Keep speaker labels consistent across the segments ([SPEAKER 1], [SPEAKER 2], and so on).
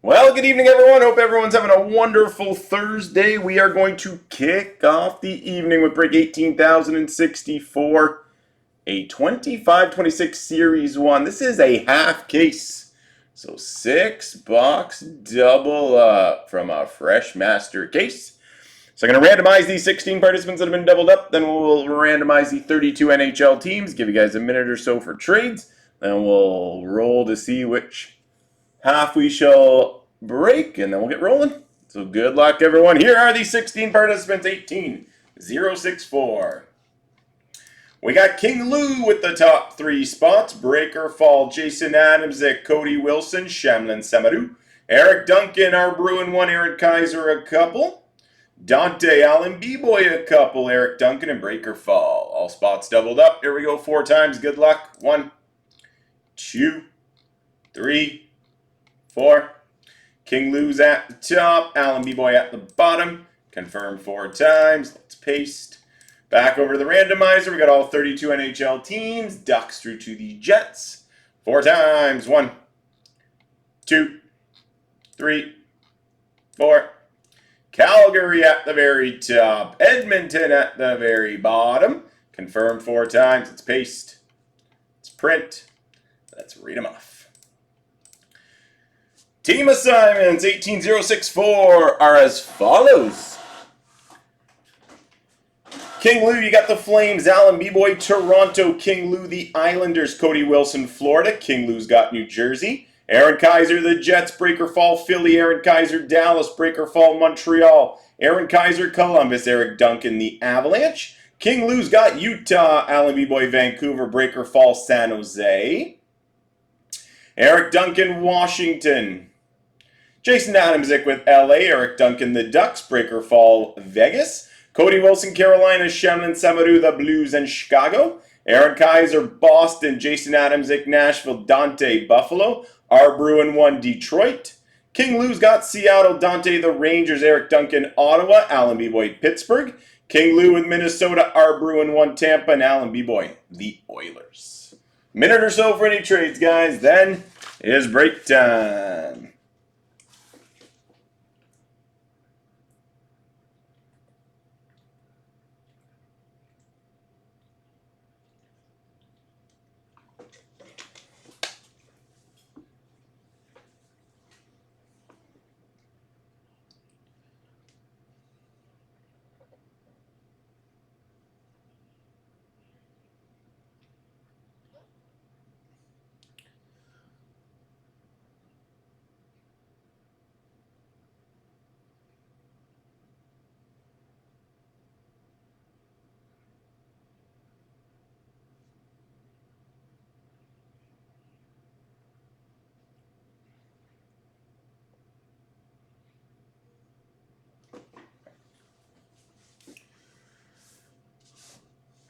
[SPEAKER 1] Well, good evening, everyone. Hope everyone's having a wonderful Thursday. We are going to kick off the evening with break 18,064, a 25-26 Series 1. This is a half case, so 6-box double up from a fresh master case. So I'm going to randomize these 16 participants that have been doubled up. Then we'll randomize the 32 NHL teams, give you guys a minute or so for trades. Then we'll roll to see which half we shall break, and then we'll get rolling. So good luck, everyone. Here are the 16 participants, 18,064. We got King Lou with the top 3 spots. Breaker Fall, Jason Adams, Cody Wilson, Shamlin Samaru. Eric Duncan, our Bruin 1, Aaron Kaiser a couple. Dante Allen B-Boy a couple, Eric Duncan and Breaker Fall. All spots doubled up. Here we go 4 times. Good luck. 1, 2, 3, 4. King Lou's at the top. Allen B-Boy at the bottom. Confirm 4 times. Let's paste. Back over to the randomizer. We got all 32 NHL teams. Ducks through to the Jets. 4 times. 1, 2, 3, 4. Calgary at the very top. Edmonton at the very bottom. Confirm 4 times. Let's paste. Let's print. Let's read them off. Team assignments 18064 are as follows. King Lou, you got the Flames. Allen B-Boy, Toronto. King Lou, the Islanders. Cody Wilson, Florida. King Lou's got New Jersey. Aaron Kaiser, the Jets. Breaker Fall, Philly. Aaron Kaiser, Dallas. Breaker Fall, Montreal. Aaron Kaiser, Columbus. Eric Duncan, the Avalanche. King Lou's got Utah. Allen B-Boy, Vancouver. Breaker Fall, San Jose. Eric Duncan, Washington. Jason Adams with LA. Eric Duncan, the Ducks. Breaker Fall, Vegas. Cody Wilson, Carolina. Shamlin Samaru, the Blues, and Chicago. Aaron Kaiser, Boston. Jason Adams, Nashville. Dante, Buffalo. Our Bruin 1, Detroit. King Lou's got Seattle. Dante, the Rangers. Eric Duncan, Ottawa. Allen B-Boy, Pittsburgh. King Lou with Minnesota. Our Bruin 1, Tampa. And Allen B-Boy, the Oilers. Minute or so for any trades, guys. Then is break time.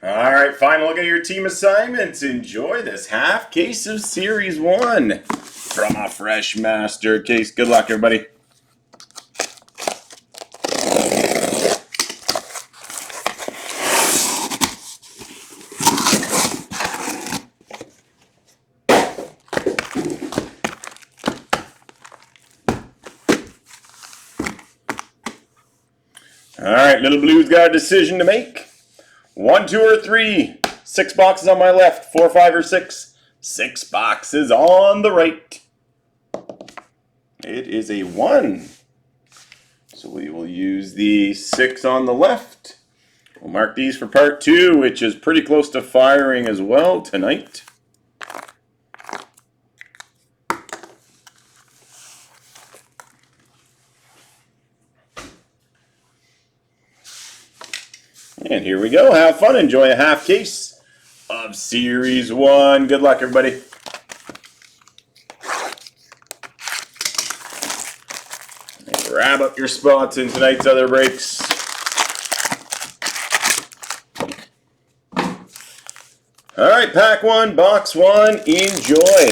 [SPEAKER 1] All right, final look at your team assignments. Enjoy this half case of Series 1 from a fresh master case. Good luck, everybody. All right, Little Blue's got a decision to make. 1, 2, or 3. 6 boxes on my left. 4, 5, or 6. 6 boxes on the right. It is a 1. So we will use the 6 on the left. We'll mark these for part 2, which is pretty close to firing as well tonight. And here we go. Have fun. Enjoy a half case of Series 1. Good luck, everybody. And grab up your spots in tonight's other breaks. All right, pack 1, box 1. Enjoy.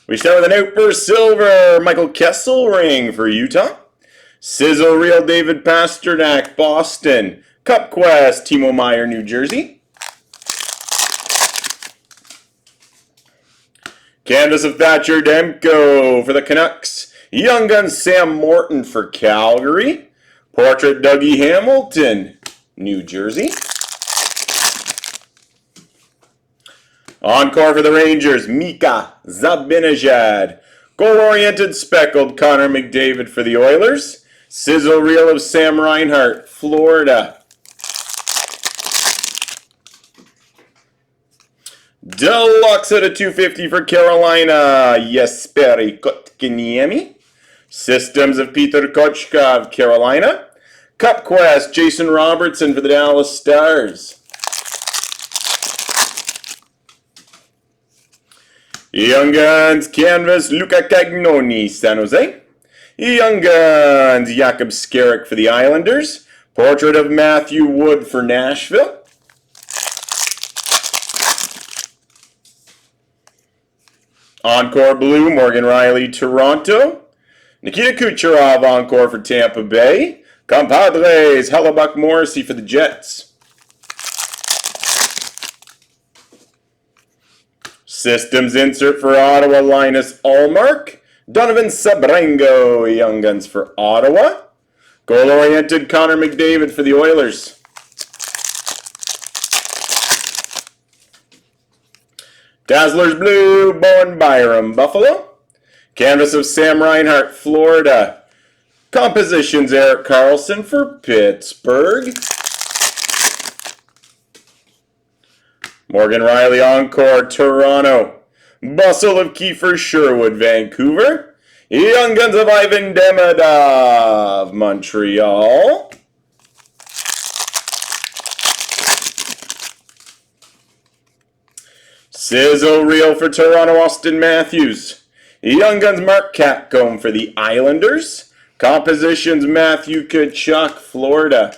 [SPEAKER 1] We start with an Outburst Silver, Michael Kesselring for Utah. Sizzle Reel, David Pasternak, Boston. Cup Quest, Timo Meier, New Jersey. Canvas of Thatcher Demko for the Canucks. Young Gun Sam Morton for Calgary. Portrait Dougie Hamilton, New Jersey. Encore for the Rangers, Mika Zibanejad. Goal-oriented speckled Connor McDavid for the Oilers. Sizzle reel of Sam Reinhart, Florida. Deluxe at a 250 for Carolina, Jesperi Kotkaniemi. Systems of Peter Kochkov, Carolina. Cup Quest, Jason Robertson for the Dallas Stars. Young Guns Canvas, Luca Cagnoni, San Jose. Young Guns, Jakob Skarek for the Islanders. Portrait of Matthew Wood for Nashville. Encore Blue, Morgan Riley, Toronto. Nikita Kucherov, Encore for Tampa Bay. Compadres, Hellebuck Morrissey for the Jets. Systems insert for Ottawa, Linus Allmark. Donovan Sabrango, Young Guns for Ottawa. Goal-oriented Connor McDavid for the Oilers. Dazzlers Blue, Bowen Byram, Buffalo. Canvas of Sam Reinhart, Florida. Compositions, Erik Karlsson for Pittsburgh. Morgan Riley Encore, Toronto. Bustle of Kiefer Sherwood, Vancouver. Young Guns of Ivan Demidov, Montreal. Sizzle reel for Toronto, Austin Matthews. Young Guns Mark Capcomb for the Islanders. Compositions, Matthew Tkachuk, Florida.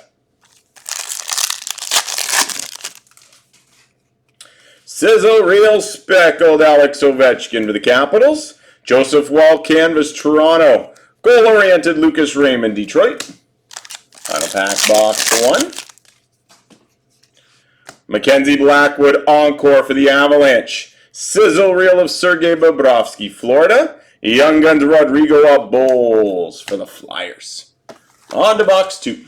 [SPEAKER 1] Sizzle reel speckled Alex Ovechkin for the Capitals. Joseph Wall Canvas, Toronto. Goal-oriented Lucas Raymond, Detroit. Final pack box 1. Mackenzie Blackwood Encore for the Avalanche. Sizzle reel of Sergei Bobrovsky, Florida. Young Guns Rodrigo Bowles for the Flyers. On to box 2.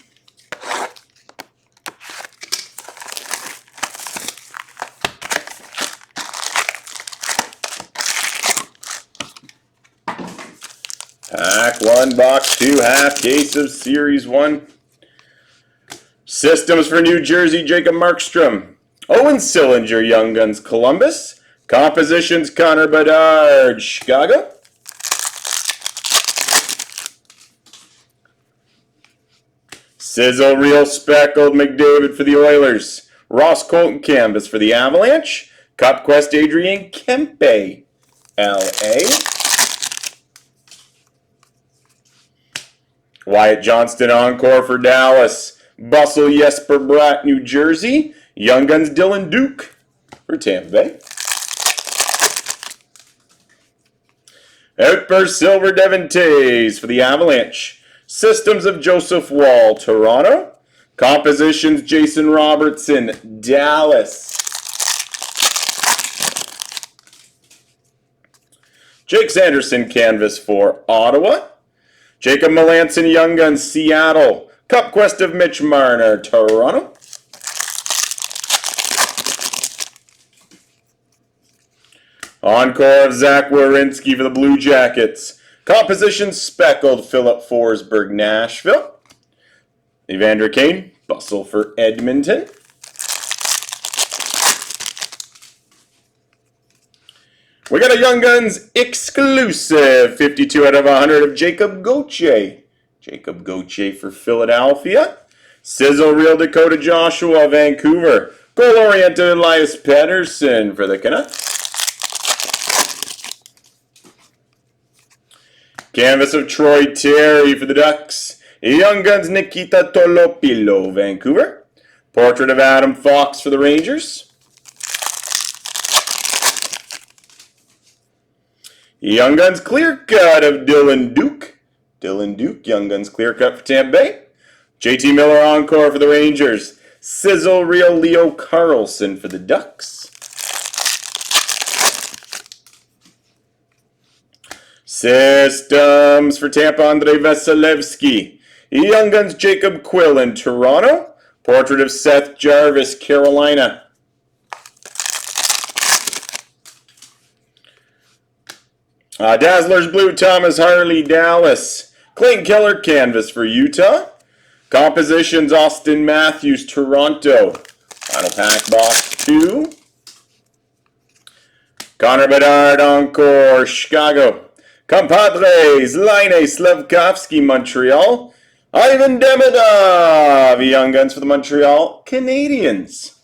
[SPEAKER 1] Pack 1, box 2, half case of Series 1. Systems for New Jersey, Jacob Markstrom. Owen Sillinger, Young Guns, Columbus. Compositions, Connor Bedard, Chicago. Sizzle reel speckled McDavid for the Oilers. Ross Colton Canvas for the Avalanche. Cup Quest Adrian Kempe, LA. Wyatt Johnston Encore for Dallas. Bustle Jesper Bratt, New Jersey. Young Guns Dylan Duke for Tampa Bay. Outburst Silver Devin Tays for the Avalanche. Systems of Joseph Wall, Toronto. Compositions Jason Robertson, Dallas. Jake Sanderson Canvas for Ottawa. Jacob Melanson Young Guns, Seattle. Cup Quest of Mitch Marner, Toronto. Encore of Zach Werenski for the Blue Jackets. Composition speckled Philip Forsberg, Nashville. Evander Kane, Bustle for Edmonton. We got a Young Guns exclusive 52 out of 100 of Jacob Gauthier. Jacob Gauthier for Philadelphia. Sizzle reel Dakota Joshua, Vancouver. Goal-oriented Elias Pettersson for the Canucks. Canvas of Troy Terry for the Ducks. Young Guns Nikita Tolopilo, Vancouver. Portrait of Adam Fox for the Rangers. Young Guns Clear Cut of Dylan Duke. Dylan Duke, Young Guns Clear Cut for Tampa Bay. JT Miller Encore for the Rangers. Sizzle reel Leo Carlson for the Ducks. Systems for Tampa, Andrei Vasilevsky. Young Guns, Jacob Quill in Toronto. Portrait of Seth Jarvis, Carolina. Dazzlers Blue, Thomas Harley, Dallas. Clayton Keller, Canvas for Utah. Compositions, Austin Matthews, Toronto. Final pack, box 2. Connor Bedard, Encore, Chicago. Compadres, Laine Slafkovsky, Montreal. Ivan Demidov, Young Guns for the Montreal Canadiens.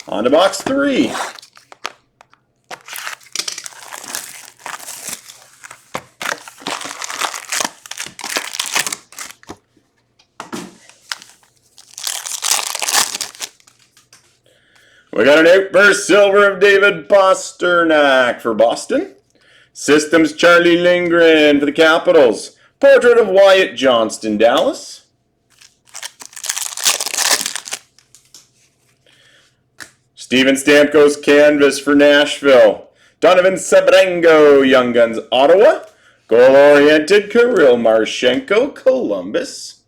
[SPEAKER 1] On to box 3. We got an outburst silver of David Pastrnak for Boston. Systems Charlie Lindgren for the Capitals. Portrait of Wyatt Johnston, Dallas. Steven Stamkos Canvas for Nashville. Donovan Sebrango, Young Guns, Ottawa. Goal-oriented Kirill Marchenko, Columbus.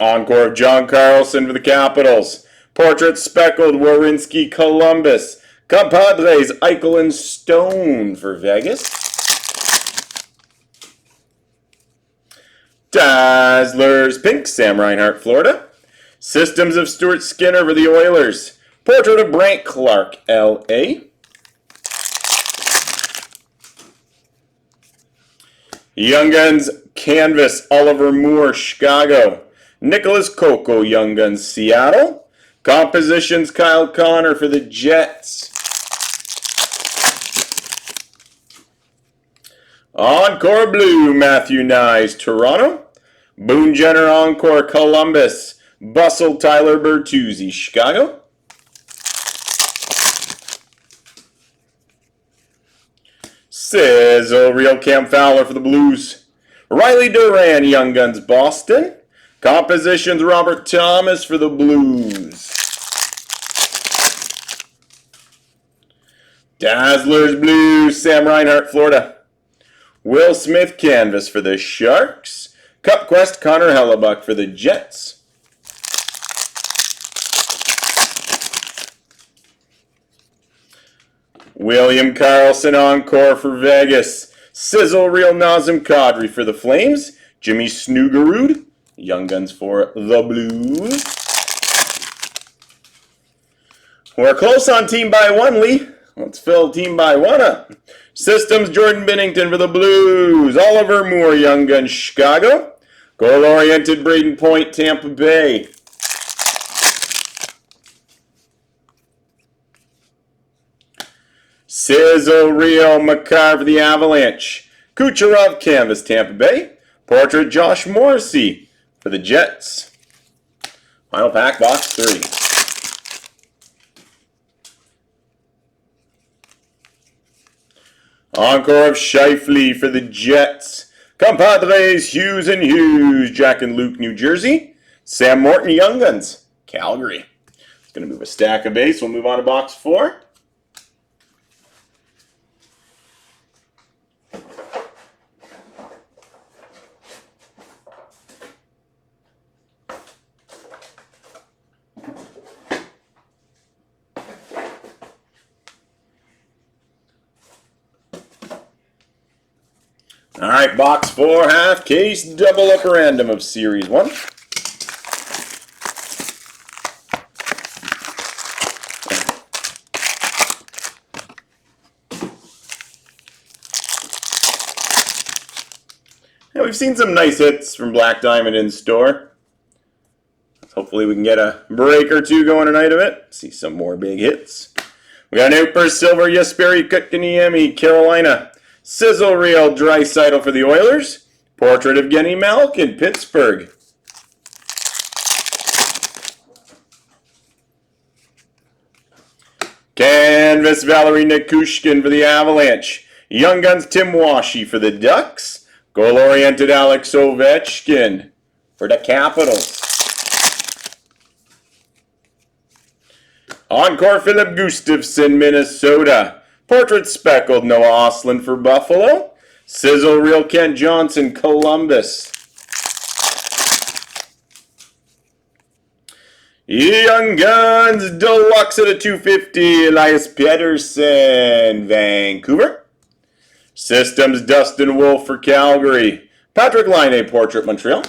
[SPEAKER 1] Encore of John Carlson for the Capitals. Portrait Speckled Werenski, Columbus. Compadres Eichel and Stone for Vegas. Dazzlers Pink, Sam Reinhart, Florida. Systems of Stuart Skinner for the Oilers. Portrait of Brandt Clark, LA. Young Guns Canvas Oliver Moore, Chicago. Nicholas Coco, Young Guns, Seattle. Compositions, Kyle Connor for the Jets. Encore Blue, Matthew Nyes, Toronto. Boone Jenner Encore, Columbus. Bustle, Tyler Bertuzzi, Chicago. Sizzle, Real Cam Fowler for the Blues. Riley Duran, Young Guns, Boston. Compositions, Robert Thomas for the Blues. Dazzlers Blue, Sam Reinhart, Florida. Will Smith Canvas for the Sharks. Cup Quest, Connor Hellebuck for the Jets. William Karlsson Encore for Vegas. Sizzle Real Nazem Kadri for the Flames. Jimmy Snoogerud, Young Guns for the Blues. We're close on Team by 1, Lee. Let's fill Team by 1 up. Systems Jordan Binnington for the Blues. Oliver Moore, Young Guns, Chicago. Goal-oriented Braden Point, Tampa Bay. Sizzle Real Makar for the Avalanche. Kucherov Canvas, Tampa Bay. Portrait Josh Morrissey for the Jets. Final pack, box 3. Encore of Scheifele for the Jets. Compadres, Hughes and Hughes, Jack and Luke, New Jersey. Sam Morton, Young Guns, Calgary. It's going to move a stack of base. We'll move on to box 4. All right, box 4, half case, double upper random of Series 1. Yeah, we've seen some nice hits from Black Diamond in store. Hopefully we can get a break or two going tonight of it. See some more big hits. We got an outburst silver, Jesperi Kotkaniemi, Carolina. Sizzle Real Draisaitl for the Oilers. Portrait of Genny Malkin, Pittsburgh. Canvas Valerie Nikushkin for the Avalanche. Young Guns Tim Washy for the Ducks. Goal-oriented Alex Ovechkin for the Capitals. Encore Philip Gustafson, Minnesota. Portrait speckled Noah Ostlund for Buffalo. Sizzle Reel Kent Johnson, Columbus. Young Guns Deluxe at a 250, Elias Pettersson, Vancouver. Systems Dustin Wolf for Calgary. Patrick Laine, Portrait, Montreal.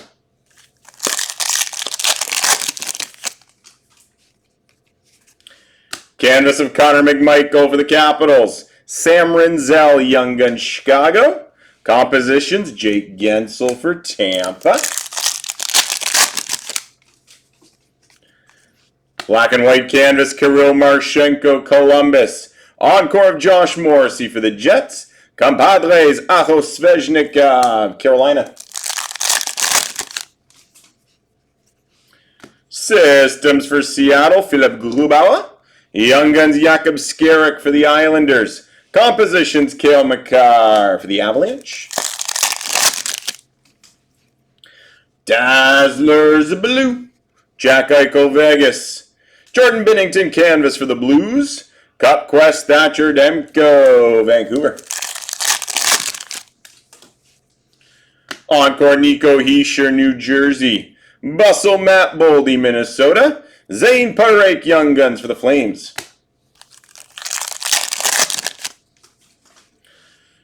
[SPEAKER 1] Canvas of Connor McMichael for the Capitals. Sam Renzel, Young Guns, Chicago. Compositions, Jake Gensel for Tampa. Black and white canvas, Kirill Marchenko, Columbus. Encore of Josh Morrissey for the Jets. Compadres, Aho Svechnikov, Carolina. Systems for Seattle, Philip Grubauer. Young Guns, Jakob Skarek for the Islanders. Compositions, Cale Makar for the Avalanche. Dazzlers Blue, Jack Eichel, Vegas. Jordan Binnington, canvas for the Blues. Cup Quest, Thatcher Demko, Vancouver. Encore, Nico Hischier, New Jersey. Bustle, Matt Boldy, Minnesota. Zane Parekh, Young Guns for the Flames.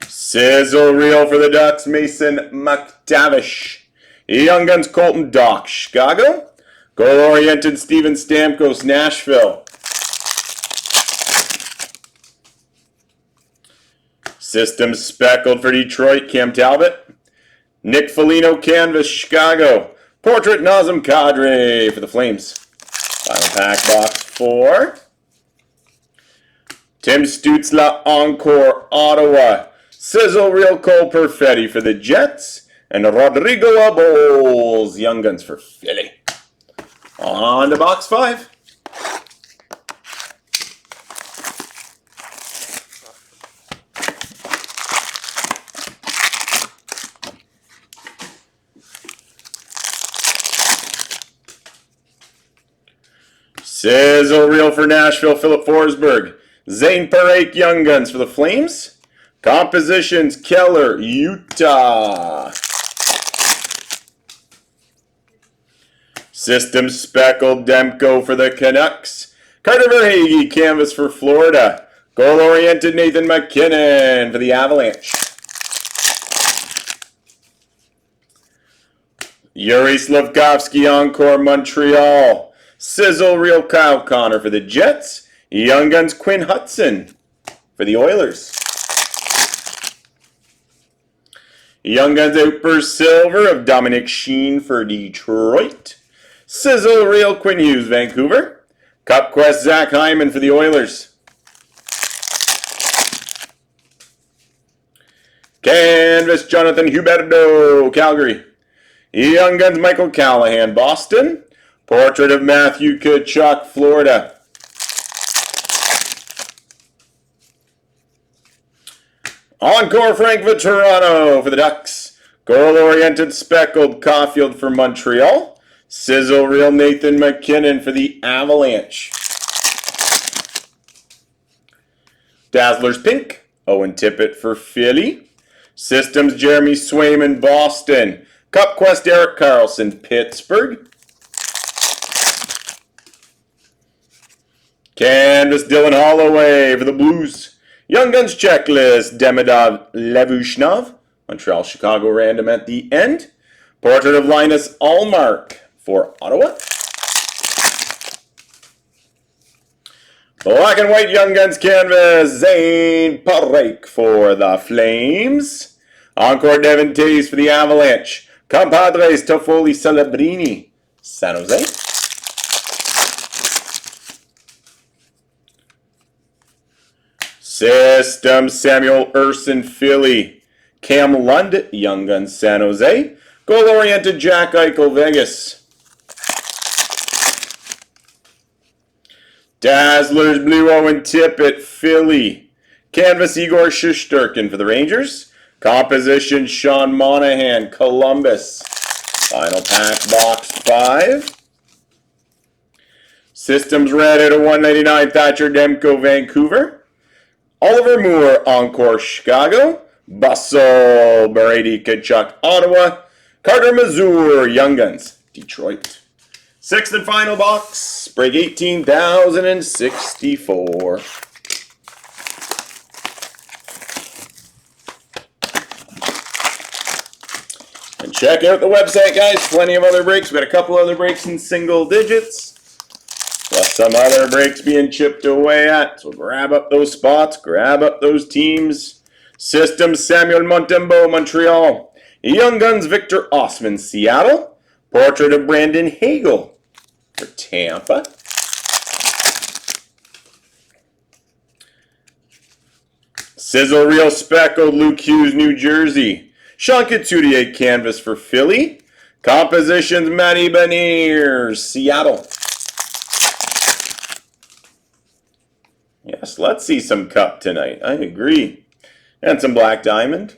[SPEAKER 1] Sizzle Reel for the Ducks, Mason McTavish. Young Guns, Colton Dock, Chicago. Goal-oriented, Steven Stamkos, Nashville. Systems speckled for Detroit, Cam Talbot. Nick Foligno, canvas, Chicago. Portrait, Nazem Kadri for the Flames. Final pack, box 4. Tim Stützle, Encore, Ottawa. Sizzle Reel, Cole Perfetti for the Jets. And Rodrigo Abols, Young Guns for Philly. On to box 5. Sizzle Reel for Nashville, Philip Forsberg. Zane Parekh, Young Guns for the Flames. Compositions, Keller, Utah. Systems speckled, Demko for the Canucks. Carter Verhaeghe, canvas for Florida. Goal-oriented, Nathan McKinnon for the Avalanche. Yuri Slafkovsky, Encore, Montreal. Sizzle Reel, Kyle Connor for the Jets. Young Guns, Quinn Hudson for the Oilers. Young Guns, Outburst Silver of Dominic Sheen for Detroit. Sizzle Reel, Quinn Hughes, Vancouver. Cup Quest, Zach Hyman for the Oilers. Canvas, Jonathan Huberdeau, Calgary. Young Guns, Michael Callahan, Boston. Portrait of Matthew Tkachuk, Florida. Encore, Frank Vatrano for the Ducks. Goal-oriented, speckled, Caulfield for Montreal. Sizzle Reel, Nathan McKinnon for the Avalanche. Dazzlers Pink, Owen Tippett for Philly. Systems, Jeremy Swayman, Boston. Cup Quest, Erik Karlsson, Pittsburgh. Canvas, Dylan Holloway for the Blues. Young Guns Checklist, Demidov Levushnov. Montreal, Chicago random at the end. Portrait of Linus Ullmark for Ottawa. Black and white Young Guns canvas, Zane Parekh for the Flames. Encore, Devin Tays for the Avalanche. Compadres, Toffoli Celebrini, San Jose. Systems, Samuel Urson, Philly. Cam Lund, Young Guns, San Jose. Goal-oriented, Jack Eichel, Vegas. Dazzlers Blue, Owen Tippett, Philly. Canvas, Igor Shesterkin for the Rangers. Composition, Sean Monahan, Columbus. Final pack, box 5. Systems red out of 199, Thatcher Demko, Vancouver. Oliver Moore, Encore, Chicago. Bustle, Brady Kachuk, Ottawa. Carter Mazur, Young Guns, Detroit. Sixth and final box, break 18,064. And check out the website, guys. Plenty of other breaks. We got a couple other breaks in single digits. Plus some other breaks being chipped away at. So grab up those spots. Grab up those teams. Systems, Samuel Montembeault, Montreal. Young Guns, Victor Osman, Seattle. Portrait of Brandon Hagel for Tampa. Sizzle Reel Speckled, Luke Hughes, New Jersey. Sean Couturier, Canvas for Philly. Compositions, Matty Beniers, Seattle. Yes, let's see some Cup tonight. I agree. And some Black Diamond.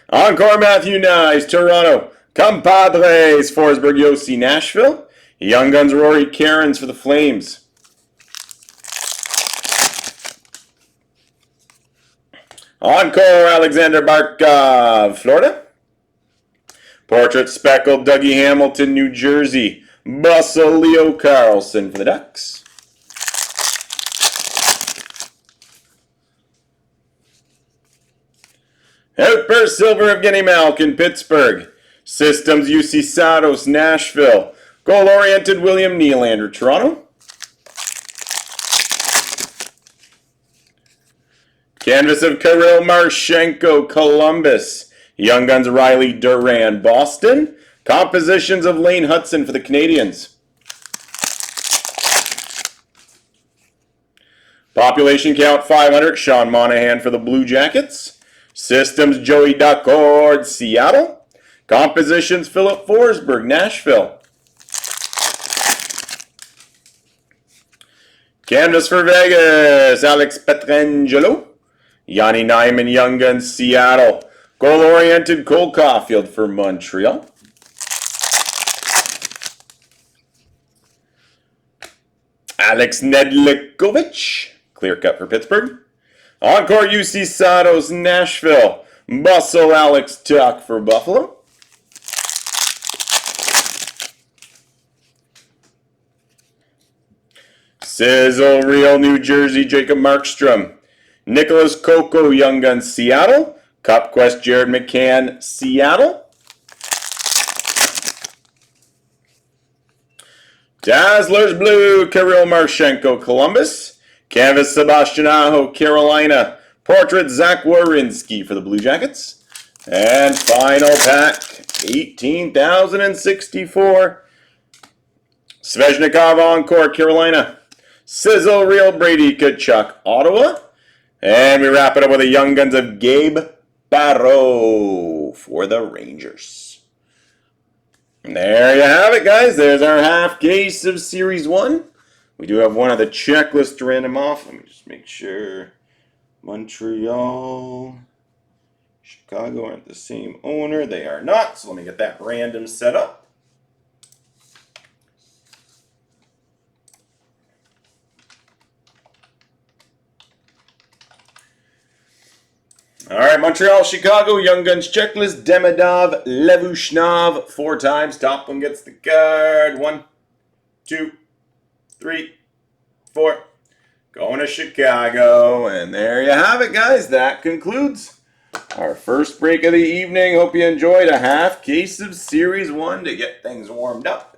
[SPEAKER 1] Encore, Matthew Nyes, Toronto. Compadres, Forsberg, Yossi, Nashville. Young Guns, Rory Cairns for the Flames. Encore, Alexander Barkov, Florida. Portrait Speckled, Dougie Hamilton, New Jersey. Bustle, Leo Carlson for the Ducks. Outburst Silver of Guinea Malkin, Pittsburgh. Systems, UC Sados, Nashville. Goal-oriented, William Nylander, Toronto. Canvas of Kirill Marchenko, Columbus. Young Guns, Riley Duran, Boston. Compositions of Lane Hudson for the Canadiens. Population count 500, Sean Monahan for the Blue Jackets. Systems, Joey Dacord, Seattle. Compositions, Philip Forsberg, Nashville. Canvas for Vegas, Alex Pietrangelo. Yanni Nyman, Young Guns, Seattle. Goal-oriented, Cole Caulfield for Montreal. Alex Nedlikovic, clear cut for Pittsburgh. Encore, UC Sados, Nashville. Bustle, Alex Tuck for Buffalo. Sizzle Reel, New Jersey, Jacob Markstrom. Nicholas Coco, Young Guns, Seattle. Cup Quest, Jared McCann, Seattle. Dazzlers Blue, Kirill Marchenko, Columbus. Canvas, Sebastian Aho, Carolina. Portrait, Zach Werenski for the Blue Jackets. And final pack, 18,064. Svechnikov, Encore, Carolina. Sizzle Reel, Brady Kachuk, Ottawa. And we wrap it up with a Young Guns of Gabe Barreau for the Rangers. And there you have it, guys. There's our half case of Series 1. We do have one of the checklists to random off. Let me just make sure. Montreal, Chicago aren't the same owner. They are not. So let me get that random set up. All right, Montreal, Chicago, Young Guns checklist. Demidov, Levushnov, 4 times. Top one gets the card. 1, 2, 3, 4. Going to Chicago. And there you have it, guys. That concludes our first break of the evening. Hope you enjoyed a half case of Series 1 to get things warmed up.